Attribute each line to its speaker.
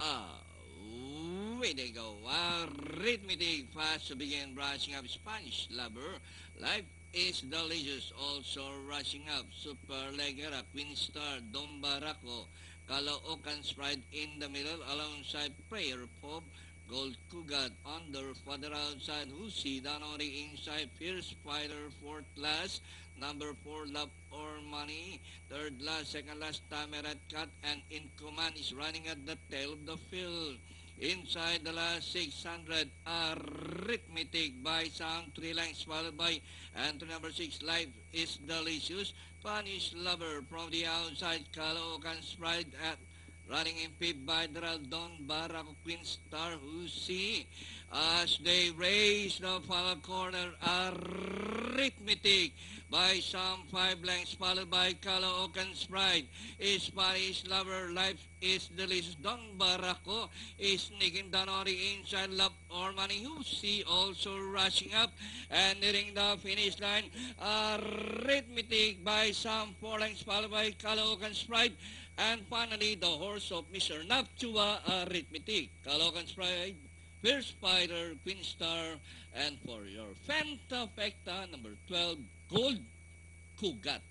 Speaker 1: Away they go. Arithmetic fast to begin brushing up Spanish lover. Life is delicious. Also rushing up Super Legera, Queen Star, Don Barako, Caloocan Sprite in the middle alongside Prayer Pop, Gold Kugat on the further outside, Husi, Danori inside, Fierce Fighter, fourth last, number 4, Love or Money, third last, second last, Tamerat Cut, and in command is running at the tail of the field. Inside the last 600, Arithmetic by Sound, 3 lengths followed by entry number 6, Life is Delicious, Spanish Lover from the outside, Caloocan Sprite at running in fifth by Don Barako Queen Star Husi as they race the final corner. Arithmetic by some 5 lengths followed by Caloocan Sprite. Spanish Lover, Life is Delicious. Don Barako is sneaking down on the inside. Love or Money Husi also rushing up and nearing the finish line. Arithmetic by some 4 lengths followed by Caloocan Sprite. And finally, the horse of Mr. Naptua Arithmetic, Caloocan Sprite, Fierce Fighter, Queen Star, and for your Fanta Fecta number 12, Gold Kugat.